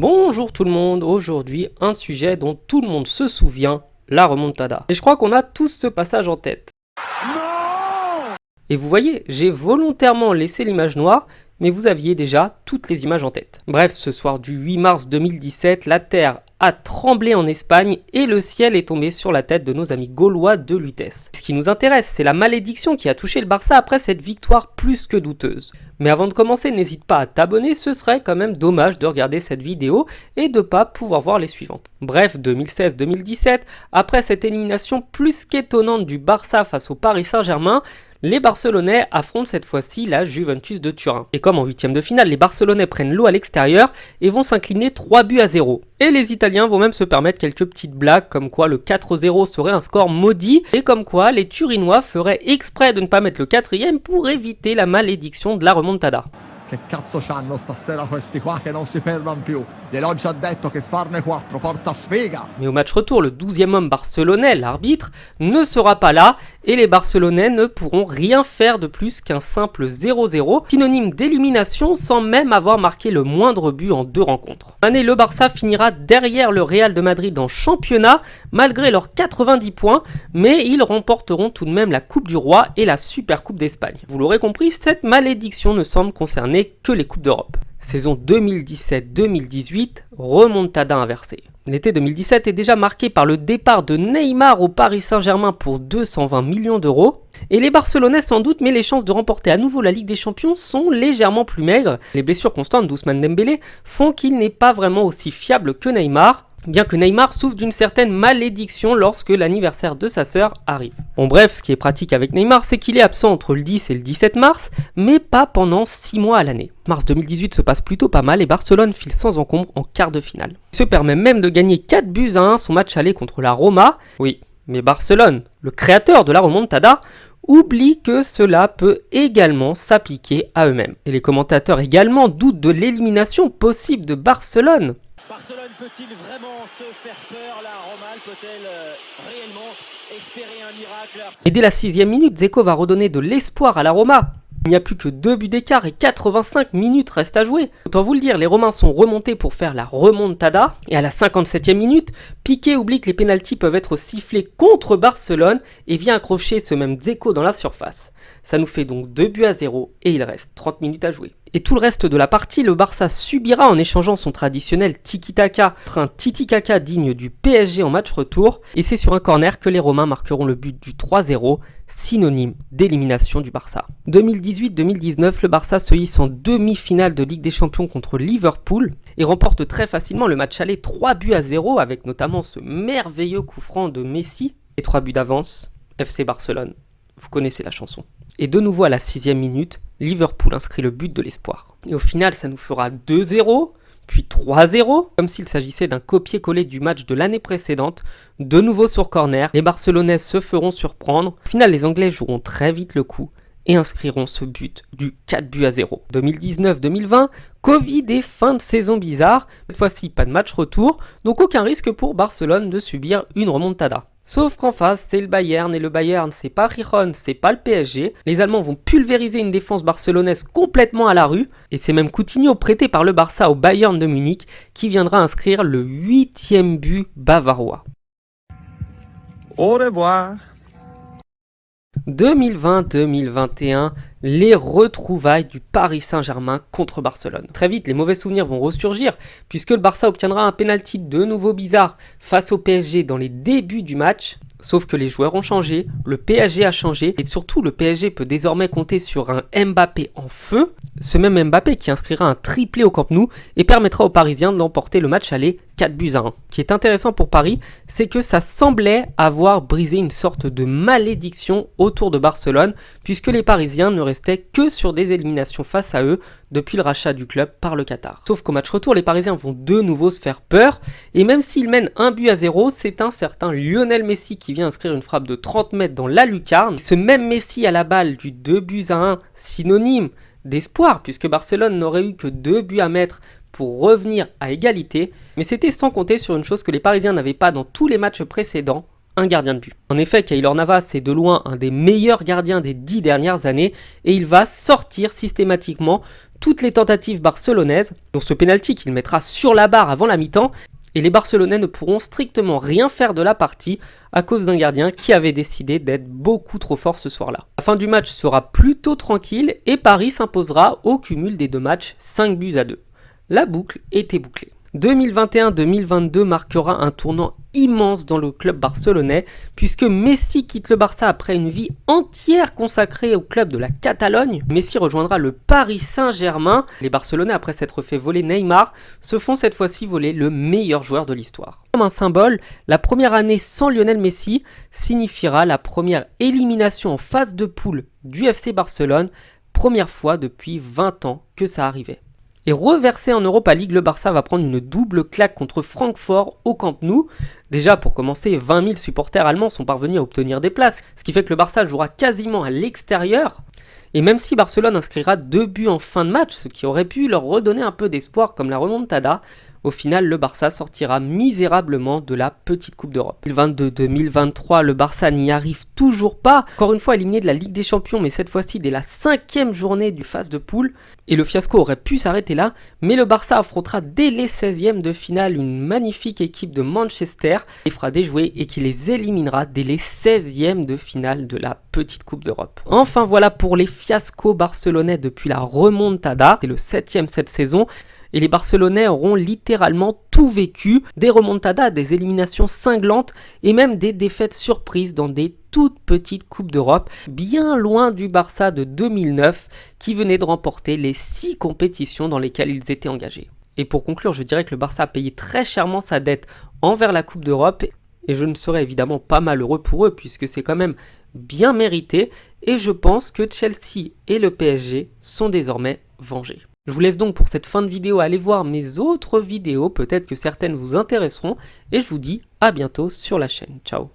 Bonjour tout le monde, aujourd'hui un sujet dont tout le monde se souvient, la remontada. Et je crois qu'on a tous ce passage en tête. Non! Et vous voyez, j'ai volontairement laissé l'image noire, mais vous aviez déjà toutes les images en tête. Bref, ce soir du 8 mars 2017, la Terre a tremblé en Espagne et le ciel est tombé sur la tête de nos amis gaulois de Lutèce. Ce qui nous intéresse, c'est la malédiction qui a touché le Barça après cette victoire plus que douteuse. Mais avant de commencer, n'hésite pas à t'abonner, ce serait quand même dommage de regarder cette vidéo et de pas pouvoir voir les suivantes. Bref, 2016-2017, après cette élimination plus qu'étonnante du Barça face au Paris Saint-Germain, les Barcelonais affrontent cette fois-ci la Juventus de Turin. Et comme en huitième de finale, les Barcelonais prennent l'eau à l'extérieur et vont s'incliner 3-0. Et les Italiens vont même se permettre quelques petites blagues comme quoi le 4-0 serait un score maudit et comme quoi les Turinois feraient exprès de ne pas mettre le quatrième pour éviter la malédiction de la remontada. Che cazzo c'hanno stasera questi qua che non si fermano più? Gliel'ho già detto che farne 4 porta sfiga. Mais au match retour, le 12e homme barcelonais, l'arbitre, ne sera pas là et les Barcelonais ne pourront rien faire de plus qu'un simple 0-0, synonyme d'élimination sans même avoir marqué le moindre but en 2 rencontres. L'année, le Barça finira derrière le Real de Madrid en championnat malgré leurs 90 points, mais ils remporteront tout de même la Coupe du Roi et la Supercoupe d'Espagne. Vous l'aurez compris, cette malédiction ne semble concerner que les Coupes d'Europe. Saison 2017-2018, remontada inversée. L'été 2017 est déjà marqué par le départ de Neymar au Paris Saint-Germain pour 220 millions d'euros. Et les Barcelonais sans doute, mais les chances de remporter à nouveau la Ligue des Champions sont légèrement plus maigres. Les blessures constantes d'Ousmane Dembélé font qu'il n'est pas vraiment aussi fiable que Neymar. Bien que Neymar souffre d'une certaine malédiction lorsque l'anniversaire de sa sœur arrive. Bon bref, ce qui est pratique avec Neymar, c'est qu'il est absent entre le 10 et le 17 mars, mais pas pendant 6 mois à l'année. Mars 2018 se passe plutôt pas mal et Barcelone file sans encombre en quart de finale. Il se permet même de gagner 4-1 son match aller contre la Roma. Oui, mais Barcelone, le créateur de la remontada, oublie que cela peut également s'appliquer à eux-mêmes. Et les commentateurs également doutent de l'élimination possible de Barcelone. Barcelone peut-il vraiment se faire peur? La Roma peut-elle réellement espérer un miracle? Et dès la 6e minute, Dzeko va redonner de l'espoir à la Roma. Il n'y a plus que 2 buts d'écart et 85 minutes restent à jouer. Autant vous le dire, les Romains sont remontés pour faire la remontada. Et à la 57e minute, Piqué oublie que les pénaltys peuvent être sifflés contre Barcelone et vient accrocher ce même Dzeko dans la surface. Ça nous fait donc 2-0 et il reste 30 minutes à jouer. Et tout le reste de la partie, le Barça subira en échangeant son traditionnel tiki-taka contre un tiki-taka digne du PSG en match retour. Et c'est sur un corner que les Romains marqueront le but du 3-0, synonyme d'élimination du Barça. 2018-2019, le Barça se hisse en demi-finale de Ligue des Champions contre Liverpool et remporte très facilement le match aller 3-0 avec notamment ce merveilleux coup franc de Messi. Et 3 buts d'avance, FC Barcelone. Vous connaissez la chanson. Et de nouveau à la 6e minute, Liverpool inscrit le but de l'espoir. Et au final, ça nous fera 2-0, puis 3-0, comme s'il s'agissait d'un copier-coller du match de l'année précédente. De nouveau sur corner, les Barcelonais se feront surprendre. Au final, les Anglais joueront très vite le coup et inscriront ce but du 4-0. 2019-2020, Covid et fin de saison bizarre. Cette fois-ci, pas de match retour, donc aucun risque pour Barcelone de subir une remontada. Sauf qu'en face, c'est le Bayern, et le Bayern, c'est pas Giron, c'est pas le PSG. Les Allemands vont pulvériser une défense barcelonaise complètement à la rue, et c'est même Coutinho prêté par le Barça au Bayern de Munich qui viendra inscrire le 8e but bavarois. Au revoir. 2020-2021, les retrouvailles du Paris Saint-Germain contre Barcelone. Très vite, les mauvais souvenirs vont ressurgir puisque le Barça obtiendra un penalty de nouveau bizarre face au PSG dans les débuts du match. Sauf que les joueurs ont changé, le PSG a changé et surtout le PSG peut désormais compter sur un Mbappé en feu. Ce même Mbappé qui inscrira un triplé au Camp Nou et permettra aux Parisiens d'emporter le match aller 4-1. Ce qui est intéressant pour Paris, c'est que ça semblait avoir brisé une sorte de malédiction autour de Barcelone puisque les Parisiens ne restaient que sur des éliminations face à eux depuis le rachat du club par le Qatar. Sauf qu'au match retour, les Parisiens vont de nouveau se faire peur et même s'ils mènent 1-0, c'est un certain Lionel Messi qui vient inscrire une frappe de 30 mètres dans la lucarne. Ce même Messi à la balle du 2-1, synonyme d'espoir puisque Barcelone n'aurait eu que 2 buts à mettre pour revenir à égalité, mais c'était sans compter sur une chose que les Parisiens n'avaient pas dans tous les matchs précédents, un gardien de but. En effet, Keylor Navas est de loin un des meilleurs gardiens des 10 dernières années et il va sortir systématiquement toutes les tentatives barcelonaises, dont ce pénalty qu'il mettra sur la barre avant la mi-temps, et les Barcelonais ne pourront strictement rien faire de la partie à cause d'un gardien qui avait décidé d'être beaucoup trop fort ce soir-là. La fin du match sera plutôt tranquille et Paris s'imposera au cumul des deux matchs 5-2. La boucle était bouclée. 2021-2022 marquera un tournant immense dans le club barcelonais puisque Messi quitte le Barça après une vie entière consacrée au club de la Catalogne. Messi rejoindra le Paris Saint-Germain. Les Barcelonais, après s'être fait voler Neymar, se font cette fois-ci voler le meilleur joueur de l'histoire. Comme un symbole, la première année sans Lionel Messi signifiera la première élimination en phase de poule du FC Barcelone, première fois depuis 20 ans que ça arrivait. Et reversé en Europa League, le Barça va prendre une double claque contre Francfort au Camp Nou. Déjà, pour commencer, 20 000 supporters allemands sont parvenus à obtenir des places, ce qui fait que le Barça jouera quasiment à l'extérieur. Et même si Barcelone inscrira 2 buts en fin de match, ce qui aurait pu leur redonner un peu d'espoir comme la remontada, au final, le Barça sortira misérablement de la petite Coupe d'Europe. 2022-2023, le Barça n'y arrive toujours pas. Encore une fois éliminé de la Ligue des Champions, mais cette fois-ci dès la 5e journée du phase de poule. Et le fiasco aurait pu s'arrêter là, mais le Barça affrontera dès les 16e de finale une magnifique équipe de Manchester, qui les fera déjouer et qui les éliminera dès les 16e de finale de la petite Coupe d'Europe. Enfin voilà pour les fiascos barcelonais depuis la remontada. C'est le 7e cette saison. Et les Barcelonais auront littéralement tout vécu, des remontadas, des éliminations cinglantes et même des défaites surprises dans des toutes petites coupes d'Europe, bien loin du Barça de 2009 qui venait de remporter les 6 compétitions dans lesquelles ils étaient engagés. Et pour conclure, je dirais que le Barça a payé très chèrement sa dette envers la Coupe d'Europe et je ne serais évidemment pas malheureux pour eux puisque c'est quand même bien mérité et je pense que Chelsea et le PSG sont désormais vengés. Je vous laisse donc pour cette fin de vidéo aller voir mes autres vidéos, peut-être que certaines vous intéresseront, et je vous dis à bientôt sur la chaîne. Ciao.